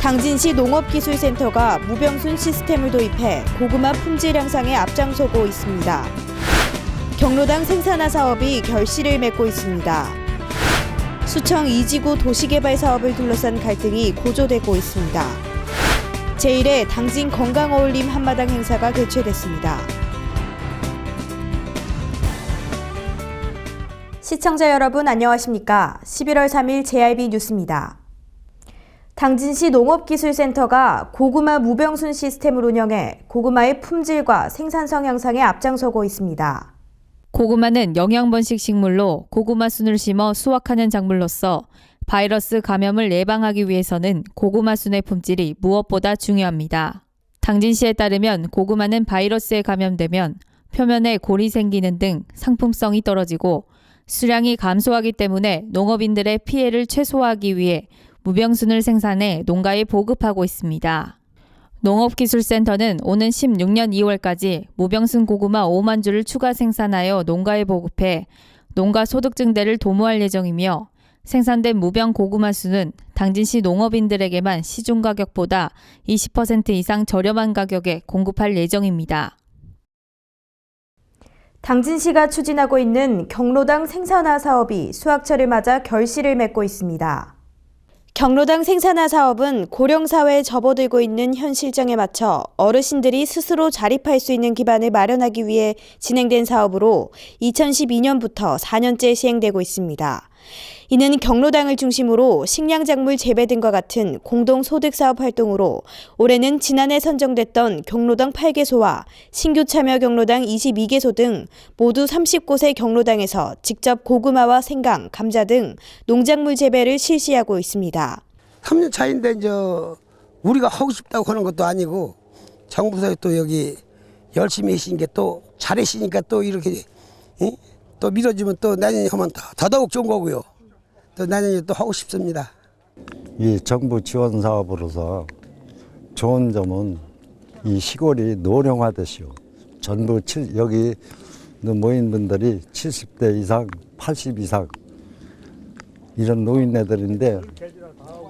당진시 농업기술센터가 무병순 시스템을 도입해 고구마 품질 향상에 앞장서고 있습니다. 경로당 생산화 사업이 결실을 맺고 있습니다. 수청 2지구 도시개발 사업을 둘러싼 갈등이 고조되고 있습니다. 제1회 당진 건강어울림 한마당 행사가 개최됐습니다. 시청자 여러분 안녕하십니까? 11월 3일 JRB 뉴스입니다. 당진시 농업기술센터가 고구마 무병순 시스템을 운영해 고구마의 품질과 생산성 향상에 앞장서고 있습니다. 고구마는 영양번식 식물로 고구마 순을 심어 수확하는 작물로서 바이러스 감염을 예방하기 위해서는 고구마 순의 품질이 무엇보다 중요합니다. 당진시에 따르면 고구마는 바이러스에 감염되면 표면에 골이 생기는 등 상품성이 떨어지고 수량이 감소하기 때문에 농업인들의 피해를 최소화하기 위해 무병순을 생산해 농가에 보급하고 있습니다. 농업기술센터는 오는 16년 2월까지 무병순 고구마 5만 주를 추가 생산하여 농가에 보급해 농가 소득 증대를 도모할 예정이며 생산된 무병 고구마 순은 당진시 농업인들에게만 시중 가격보다 20% 이상 저렴한 가격에 공급할 예정입니다. 당진시가 추진하고 있는 경로당 생산화 사업이 수확철을 맞아 결실을 맺고 있습니다. 경로당 생산화 사업은 고령사회에 접어들고 있는 현 실정에 맞춰 어르신들이 스스로 자립할 수 있는 기반을 마련하기 위해 진행된 사업으로 2012년부터 4년째 시행되고 있습니다. 이는 경로당을 중심으로 식량작물 재배 등과 같은 공동소득사업 활동으로 올해는 지난해 선정됐던 경로당 8개소와 신규 참여 경로당 22개소 등 모두 30곳의 경로당에서 직접 고구마와 생강, 감자 등 농작물 재배를 실시하고 있습니다. 3년 차인데 이제 우리가 하고 싶다고 하는 것도 아니고 정부에서 또 여기 열심히 하신 게 또 잘하시니까 또 이렇게 또 밀어주면 또 내년에 하면 더더욱 좋은 거고요. 또 내년에 또 하고 싶습니다. 이 정부 지원 사업으로서 좋은 점은 이 시골이 노령화되시오. 전부 여기 노인분들이 70대 이상, 80 이상 이런 노인네들인데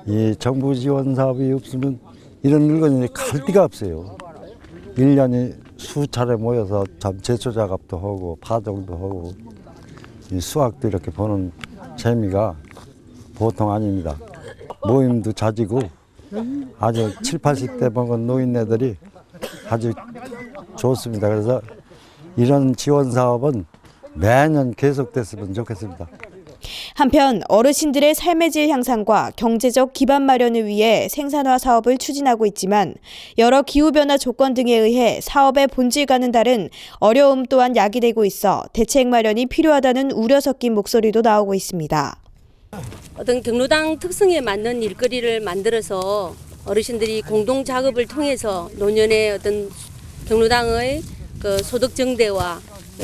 이 정부 지원 사업이 없으면 이런 늙은이들이 갈 데가 없어요. 1년에 수차례 모여서 참 제초 작업도 하고 파종도 하고 이 수확도 이렇게 보는 재미가 보통 아닙니다. 모임도 잦이고 아주 7, 80대 먹은 노인네들이 아주 좋습니다. 그래서 이런 지원 사업은 매년 계속됐으면 좋겠습니다. 한편 어르신들의 삶의 질 향상과 경제적 기반 마련을 위해 생산화 사업을 추진하고 있지만 여러 기후변화 조건 등에 의해 사업의 본질과는 다른 어려움 또한 야기되고 있어 대책 마련이 필요하다는 우려 섞인 목소리도 나오고 있습니다. 어떤 경로당 특성에 맞는 일거리를 만들어서 어르신들이 공동 작업을 통해서 노년의 어떤 경로당의 그 소득 증대와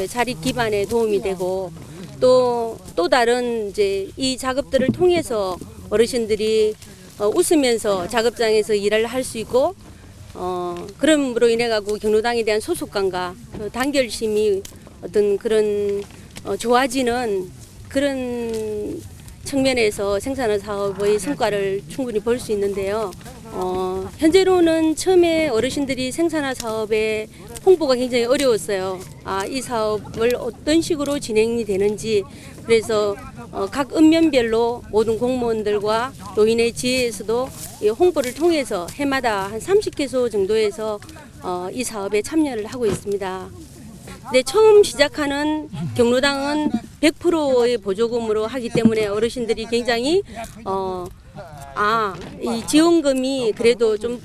자립 기반에 도움이 되고 또 다른 이제 이 작업들을 통해서 어르신들이 웃으면서 작업장에서 일을 할 수 있고 그럼으로 인해 가지고 경로당에 대한 소속감과 단결심이 어떤 그런 좋아지는 그런 측면에서 생산화 사업의 성과를 충분히 볼 수 있는데요. 현재로는 처음에 어르신들이 생산화 사업에 홍보가 굉장히 어려웠어요. 이 사업을 어떤 식으로 진행이 되는지 그래서 각 읍면별로 모든 공무원들과 노인의 지회에서도 홍보를 통해서 해마다 한 30개소 정도에서 이 사업에 참여를 하고 있습니다. 네, 처음 시작하는 경로당은 100%의 보조금으로 하기 때문에 어르신들이 굉장히 이 지원금이 그래도 좀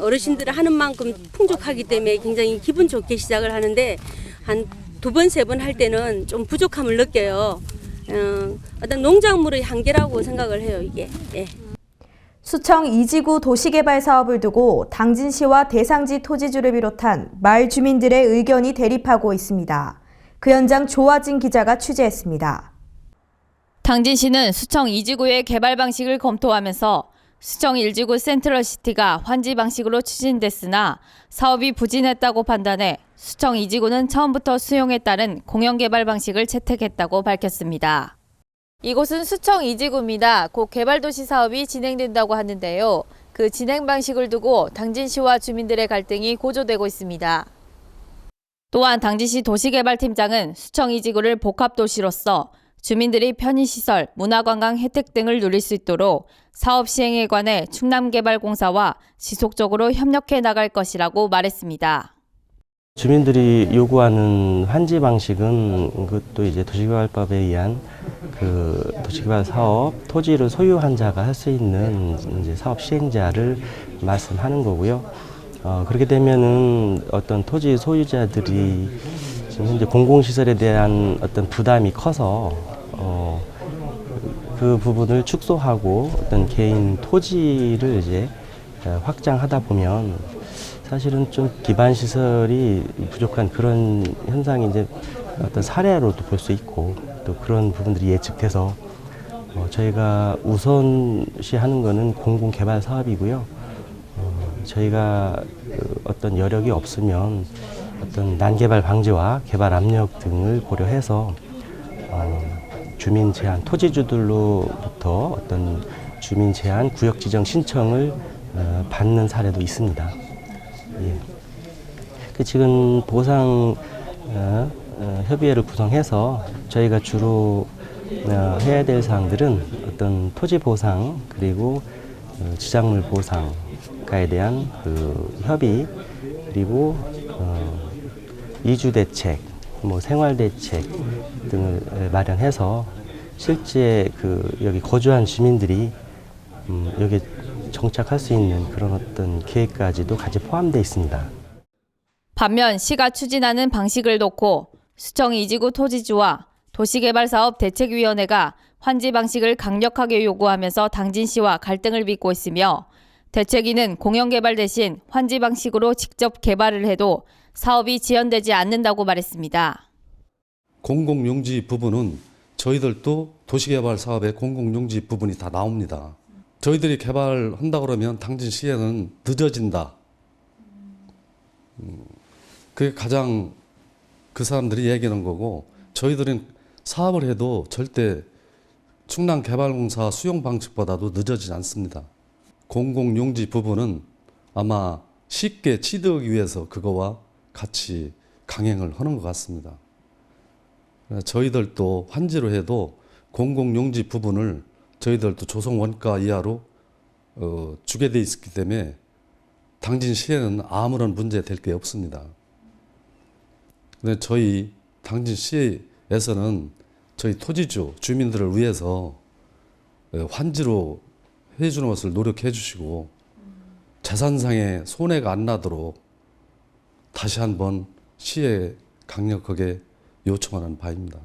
어르신들 하는 만큼 풍족하기 때문에 굉장히 기분 좋게 시작을 하는데 한 2번, 3번 할 때는 좀 부족함을 느껴요. 어떤 농작물의 한계라고 생각을 해요, 이게. 예. 수청 2지구 도시개발 사업을 두고 당진시와 대상지 토지주를 비롯한 마을 주민들의 의견이 대립하고 있습니다. 그 현장 조아진 기자가 취재했습니다. 당진시는 수청 2지구의 개발 방식을 검토하면서 수청 1지구 센트럴시티가 환지 방식으로 추진됐으나 사업이 부진했다고 판단해 수청 2지구는 처음부터 수용에 따른 공영개발 방식을 채택했다고 밝혔습니다. 이곳은 수청 2지구입니다. 곧 개발도시 사업이 진행된다고 하는데요. 그 진행 방식을 두고 당진시와 주민들의 갈등이 고조되고 있습니다. 또한 당진시 도시개발팀장은 수청 이지구를 복합도시로서 주민들이 편의시설, 문화관광 혜택 등을 누릴 수 있도록 사업 시행에 관해 충남개발공사와 지속적으로 협력해 나갈 것이라고 말했습니다. 주민들이 요구하는 환지 방식은 그것도 이제 도시개발법에 의한 그 도시개발 사업 토지를 소유한 자가 할 수 있는 이제 사업 시행자를 말씀하는 거고요. 그렇게 되면은 어떤 토지 소유자들이 지금 현재 공공시설에 대한 어떤 부담이 커서 그 부분을 축소하고 어떤 개인 토지를 이제 확장하다 보면 사실은 좀 기반 시설이 부족한 그런 현상이 이제 어떤 사례로도 볼 수 있고 또 그런 부분들이 예측돼서 저희가 우선시하는 거는 공공 개발 사업이고요. 저희가 어떤 여력이 없으면 어떤 난개발 방지와 개발 압력 등을 고려해서 주민 제한 토지주들로부터 어떤 주민 제한 구역 지정 신청을 받는 사례도 있습니다. 예. 지금 보상 협의회를 구성해서 저희가 주로 해야 될 사항들은 어떤 토지 보상 그리고 지작물 보상가에 대한 그 협의 그리고 이주 대책, 뭐 생활 대책 등을 마련해서 실제 그 여기 거주한 주민들이 여기 정착할 수 있는 그런 어떤 계획까지도 같이 포함되어 있습니다. 반면 시가 추진하는 방식을 놓고 수청 이지구 토지주와 도시개발사업대책위원회가 환지 방식을 강력하게 요구하면서 당진시와 갈등을 빚고 있으며 대책위는 공영개발 대신 환지 방식으로 직접 개발을 해도 사업이 지연되지 않는다고 말했습니다. 공공용지 부분은 저희들도 도시개발 사업의 공공용지 부분이 다 나옵니다. 저희들이 개발한다 그러면 당진시에는 늦어진다. 그게 가장 그 사람들이 얘기하는 거고 저희들은 사업을 해도 절대 충남개발공사 수용 방식보다도 늦어지지 않습니다. 공공용지 부분은 아마 쉽게 취득하기 위해서 그거와 같이 강행을 하는 것 같습니다. 저희들도 환지로 해도 공공용지 부분을 저희들도 조성원가 이하로 주게 돼 있기 때문에 당진시에는 아무런 문제 될 게 없습니다. 근데 저희 당진시에서는 저희 토지주 주민들을 위해서 환지로 해주는 것을 노력해 주시고 재산상의 손해가 안 나도록 다시 한번 시에 강력하게 요청하는 바입니다.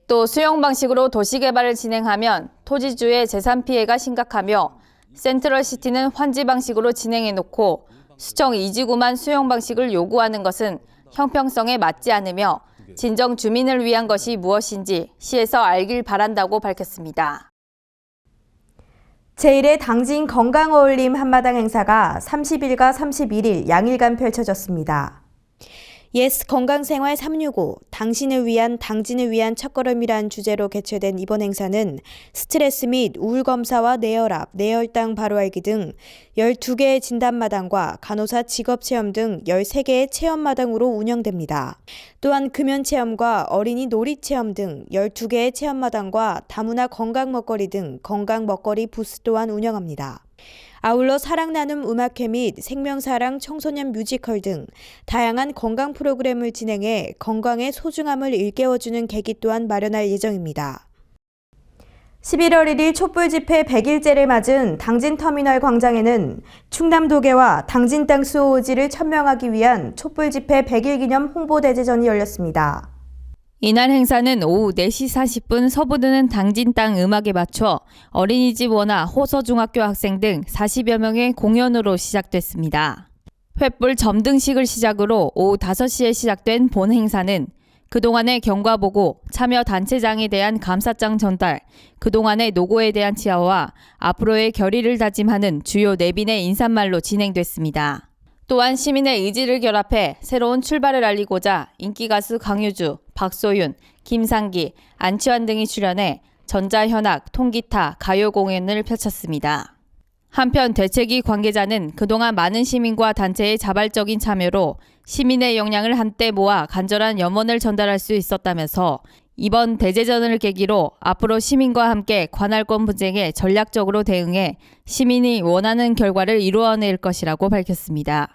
또 수용 방식으로 도시개발을 진행하면 토지주의 재산 피해가 심각하며 센트럴시티는 환지 방식으로 진행해놓고 수청 이지구만 수용 방식을 요구하는 것은 형평성에 맞지 않으며 진정 주민을 위한 것이 무엇인지 시에서 알길 바란다고 밝혔습니다. 제1회 당진 건강어울림 한마당 행사가 30일과 31일 양일간 펼쳐졌습니다. 예스 건강생활 365, 당신을 위한 당진을 위한 첫걸음이란 주제로 개최된 이번 행사는 스트레스 및 우울 검사와 뇌혈압, 뇌혈당 바로알기 등 12개의 진단마당과 간호사 직업체험 등 13개의 체험마당으로 운영됩니다. 또한 금연체험과 어린이 놀이체험 등 12개의 체험마당과 다문화 건강먹거리 등 건강먹거리 부스 또한 운영합니다. 아울러 사랑나눔 음악회 및 생명사랑 청소년 뮤지컬 등 다양한 건강 프로그램을 진행해 건강의 소중함을 일깨워주는 계기 또한 마련할 예정입니다. 11월 1일 촛불집회 100일째를 맞은 당진터미널 광장에는 충남도계와 당진 땅 수호의지를 천명하기 위한 촛불집회 100일 기념 홍보대제전이 열렸습니다. 이날 행사는 오후 4시 40분 서부드는 당진 땅 음악에 맞춰 어린이집 원화 호서중학교 학생 등 40여 명의 공연으로 시작됐습니다. 횃불 점등식을 시작으로 오후 5시에 시작된 본 행사는 그동안의 경과보고, 참여 단체장에 대한 감사장 전달, 그동안의 노고에 대한 치하와 앞으로의 결의를 다짐하는 주요 4빈의 인사말로 진행됐습니다. 또한 시민의 의지를 결합해 새로운 출발을 알리고자 인기가수 강유주, 박소윤, 김상기, 안치환 등이 출연해 전자현악, 통기타, 가요 공연을 펼쳤습니다. 한편 대책위 관계자는 그동안 많은 시민과 단체의 자발적인 참여로 시민의 역량을 한때 모아 간절한 염원을 전달할 수 있었다면서 이번 대제전을 계기로 앞으로 시민과 함께 관할권 분쟁에 전략적으로 대응해 시민이 원하는 결과를 이루어낼 것이라고 밝혔습니다.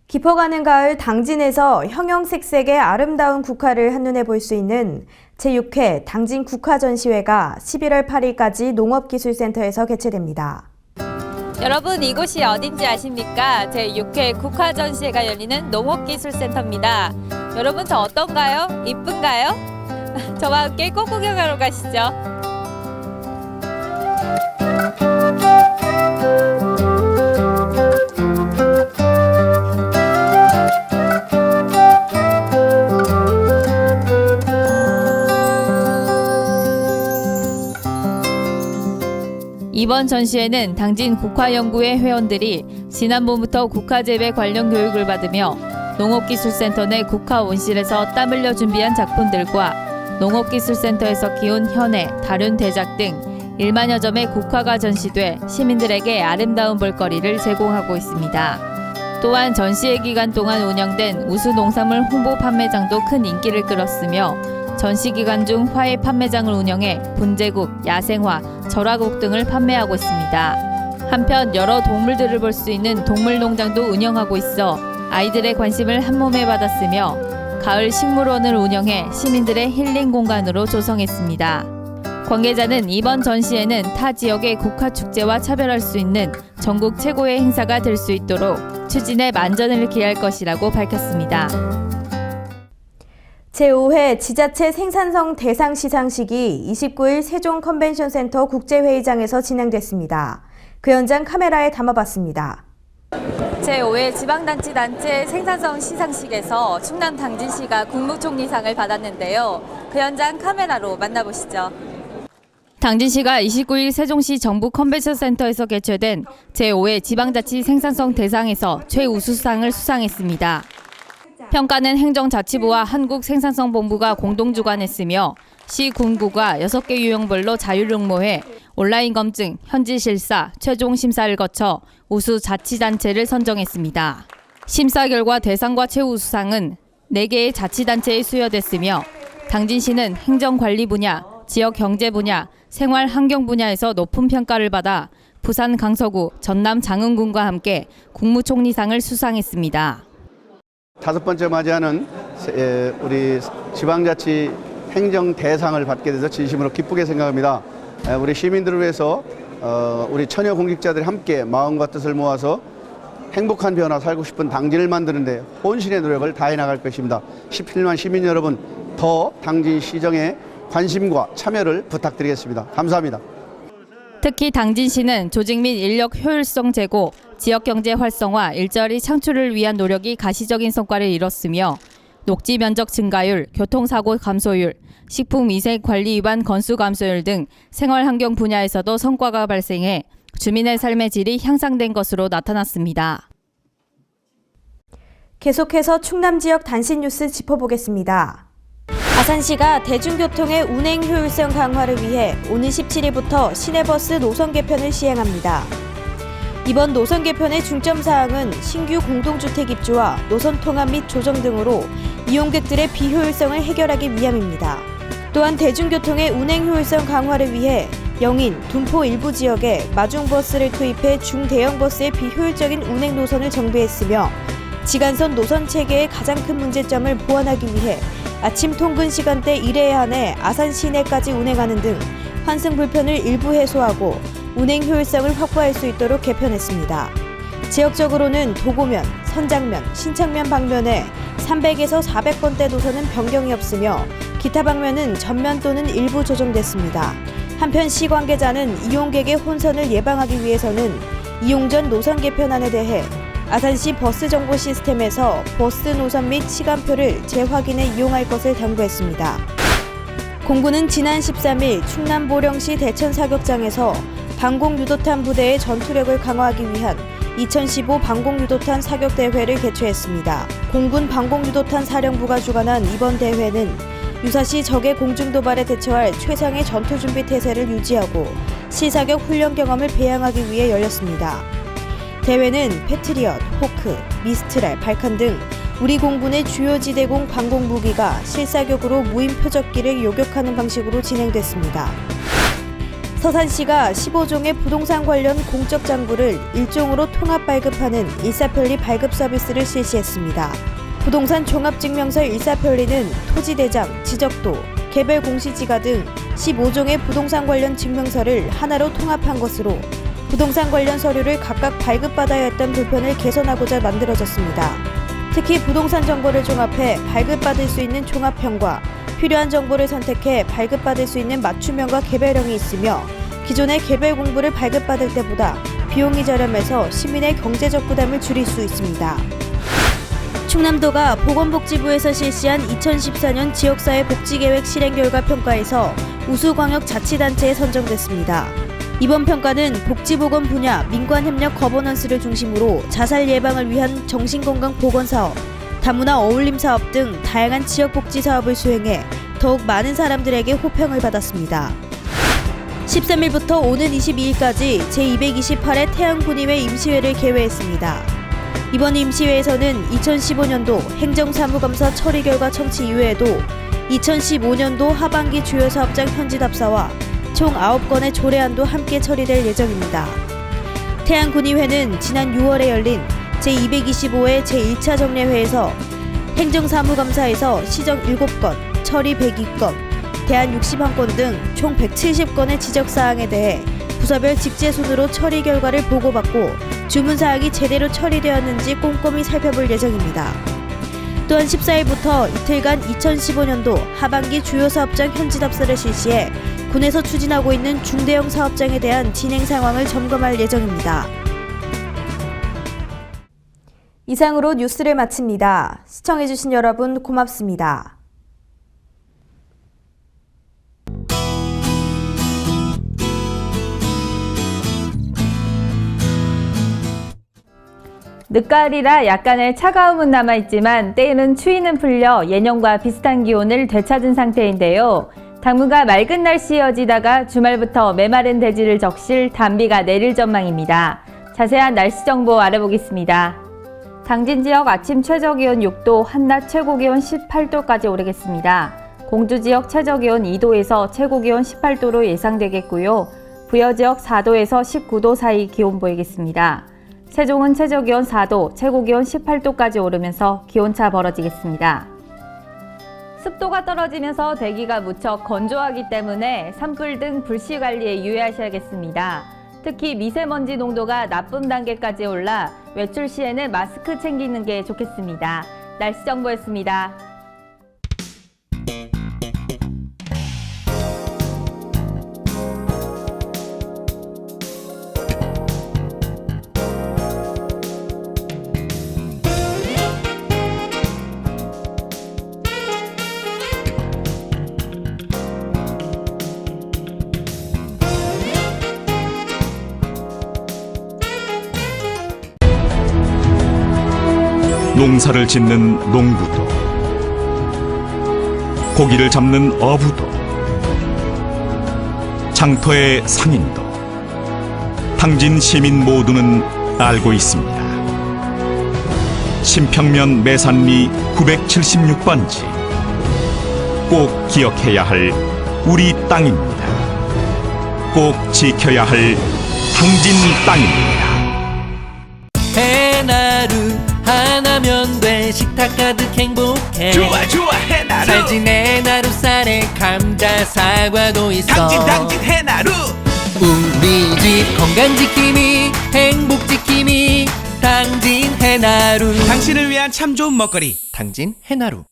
깊어가는 가을 당진에서 형형색색의 아름다운 국화를 한눈에 볼 수 있는 제6회 당진 국화전시회가 11월 8일까지 농업기술센터에서 개최됩니다. 여러분 이곳이 어딘지 아십니까? 제6회 국화전시회가 열리는 농업기술센터입니다. 여러분 저 어떤가요? 이쁜가요? 저와 함께 꽃 구경하러 가시죠. 이번 전시회는 당진 국화연구회 회원들이 지난번부터 국화재배 관련 교육을 받으며 농업기술센터 내 국화온실에서 땀 흘려 준비한 작품들과 농업기술센터에서 키운 현해, 다륜 대작 등 1만여 점의 국화가 전시돼 시민들에게 아름다운 볼거리를 제공하고 있습니다. 또한 전시회 기간 동안 운영된 우수 농산물 홍보 판매장도 큰 인기를 끌었으며 전시 기간 중 화훼 판매장을 운영해 분재국, 야생화, 절화국 등을 판매하고 있습니다. 한편 여러 동물들을 볼 수 있는 동물농장도 운영하고 있어 아이들의 관심을 한몸에 받았으며 가을 식물원을 운영해 시민들의 힐링 공간으로 조성했습니다. 관계자는 이번 전시회는 타 지역의 국화축제와 차별할 수 있는 전국 최고의 행사가 될 수 있도록 추진에 만전을 기할 것이라고 밝혔습니다. 제5회 지자체 생산성 대상 시상식이 29일 세종 컨벤션센터 국제회의장에서 진행됐습니다. 그 현장 카메라에 담아봤습니다. 제5회 지방단체 생산성 시상식에서 충남 당진시가 국무총리상을 받았는데요. 그 현장 카메라로 만나보시죠. 당진시가 29일 세종시 정부 컨벤션센터에서 개최된 제5회 지방자치 생산성 대상에서 최우수상을 수상했습니다. 평가는 행정자치부와 한국생산성본부가 공동 주관했으며 시 군구가 6개 유형별로 자율응모해 온라인 검증, 현지 실사, 최종 심사를 거쳐 우수 자치단체를 선정했습니다. 심사 결과 대상과 최우수상은 4개의 자치단체에 수여됐으며 당진시는 행정관리 분야, 지역경제 분야, 생활환경 분야에서 높은 평가를 받아 부산 강서구, 전남 장흥군과 함께 국무총리상을 수상했습니다. 5번째 맞이하는 우리 지방자치 행정대상을 받게 돼서 진심으로 기쁘게 생각합니다. 우리 시민들을 위해서 우리 처녀 공직자들이 함께 마음과 뜻을 모아서 행복한 변화 살고 싶은 당진을 만드는 데 혼신의 노력을 다해 나갈 것입니다. 17만 시민 여러분 더 당진 시정에 관심과 참여를 부탁드리겠습니다. 감사합니다. 특히 당진시는 조직 및 인력 효율성 제고, 지역경제 활성화, 일자리 창출을 위한 노력이 가시적인 성과를 이뤘으며 녹지 면적 증가율, 교통사고 감소율, 식품위생관리 위반 건수 감소율 등 생활환경 분야에서도 성과가 발생해 주민의 삶의 질이 향상된 것으로 나타났습니다. 계속해서 충남 지역 단신 뉴스 짚어보겠습니다. 아산시가 대중교통의 운행 효율성 강화를 위해 오는 17일부터 시내버스 노선 개편을 시행합니다. 이번 노선 개편의 중점 사항은 신규 공동주택 입주와 노선 통합 및 조정 등으로 이용객들의 비효율성을 해결하기 위함입니다. 또한 대중교통의 운행 효율성 강화를 위해 영인, 둔포 일부 지역에 마중버스를 투입해 중대형 버스의 비효율적인 운행 노선을 정비했으며 지간선 노선 체계의 가장 큰 문제점을 보완하기 위해 아침 통근 시간대 1회에 한해 아산 시내까지 운행하는 등 환승 불편을 일부 해소하고 운행 효율성을 확보할 수 있도록 개편했습니다. 지역적으로는 도고면, 선장면, 신창면 방면에 300에서 400번대 노선은 변경이 없으며 기타 방면은 전면 또는 일부 조정됐습니다. 한편 시 관계자는 이용객의 혼선을 예방하기 위해서는 이용 전 노선 개편안에 대해 아산시 버스 정보 시스템에서 버스 노선 및 시간표를 재확인해 이용할 것을 당부했습니다. 공군은 지난 13일 충남 보령시 대천 사격장에서 방공유도탄 부대의 전투력을 강화하기 위한 2015 방공유도탄 사격대회를 개최했습니다. 공군 방공유도탄 사령부가 주관한 이번 대회는 유사시 적의 공중도발에 대처할 최상의 전투준비 태세를 유지하고 시사격 훈련 경험을 배양하기 위해 열렸습니다. 대회는 패트리엇, 호크, 미스트랄, 발칸 등 우리 공군의 주요 지대공 방공 무기가 실사격으로 무인 표적기를 요격하는 방식으로 진행됐습니다. 서산시가 15종의 부동산 관련 공적 장부를 일종으로 통합 발급하는 일사편리 발급 서비스를 실시했습니다. 부동산 종합증명서 일사편리는 토지대장, 지적도, 개별 공시지가 등 15종의 부동산 관련 증명서를 하나로 통합한 것으로 부동산 관련 서류를 각각 발급받아야 했던 불편을 개선하고자 만들어졌습니다. 특히 부동산 정보를 종합해 발급받을 수 있는 종합형과 필요한 정보를 선택해 발급받을 수 있는 맞춤형과 개별형이 있으며 기존의 개별 공부를 발급받을 때보다 비용이 저렴해서 시민의 경제적 부담을 줄일 수 있습니다. 충남도가 보건복지부에서 실시한 2014년 지역사회 복지계획 실행 결과 평가에서 우수광역자치단체에 선정됐습니다. 이번 평가는 복지보건 분야 민관협력 거버넌스를 중심으로 자살 예방을 위한 정신건강 보건사업, 다문화 어울림 사업 등 다양한 지역복지 사업을 수행해 더욱 많은 사람들에게 호평을 받았습니다. 13일부터 오는 22일까지 제228회 태양군의회 임시회를 개회했습니다. 이번 임시회에서는 2015년도 행정사무감사 처리 결과 청취 이외에도 2015년도 하반기 주요 사업장 현지 답사와 총 9건의 조례안도 함께 처리될 예정입니다. 태양군의회는 지난 6월에 열린 제225회 제1차 정례회에서 행정사무감사에서 시정 7건, 처리 102건, 대안 61건 등 총 170건의 지적사항에 대해 부서별 직제순으로 처리 결과를 보고받고 주문사항이 제대로 처리되었는지 꼼꼼히 살펴볼 예정입니다. 또한 14일부터 이틀간 2015년도 하반기 주요 사업장 현지 답사를 실시해 군에서 추진하고 있는 중대형 사업장에 대한 진행 상황을 점검할 예정입니다. 이상으로 뉴스를 마칩니다. 시청해주신 여러분 고맙습니다. 늦가을이라 약간의 차가움은 남아있지만 때에는 추위는 풀려 예년과 비슷한 기온을 되찾은 상태인데요. 당분간 맑은 날씨 이어지다가 주말부터 메마른 대지를 적실 단비가 내릴 전망입니다. 자세한 날씨 정보 알아보겠습니다. 당진 지역 아침 최저기온 6도, 한낮 최고기온 18도까지 오르겠습니다. 공주 지역 최저기온 2도에서 최고기온 18도로 예상되겠고요. 부여 지역 4도에서 19도 사이 기온 보이겠습니다. 세종은 최저기온 4도, 최고기온 18도까지 오르면서 기온차 벌어지겠습니다. 습도가 떨어지면서 대기가 무척 건조하기 때문에 산불 등 불씨 관리에 유의하셔야겠습니다. 특히 미세먼지 농도가 나쁨 단계까지 올라 외출 시에는 마스크 챙기는 게 좋겠습니다. 날씨 정보였습니다. 농사를 짓는 농부도, 고기를 잡는 어부도, 장터의 상인도, 당진 시민 모두는 알고 있습니다. 신평면 매산리 976번지, 꼭 기억해야 할 우리 땅입니다. 꼭 지켜야 할 당진 땅입니다. 해나루 하나면 돼. 식탁 가득 행복해. 좋아 좋아 해나루. 살진 해나루 쌀에 감자 사과도 있어. 당진 해나루. 우리 집 건강 지킴이 행복 지킴이 당진 해나루. 당신을 위한 참 좋은 먹거리 당진 해나루.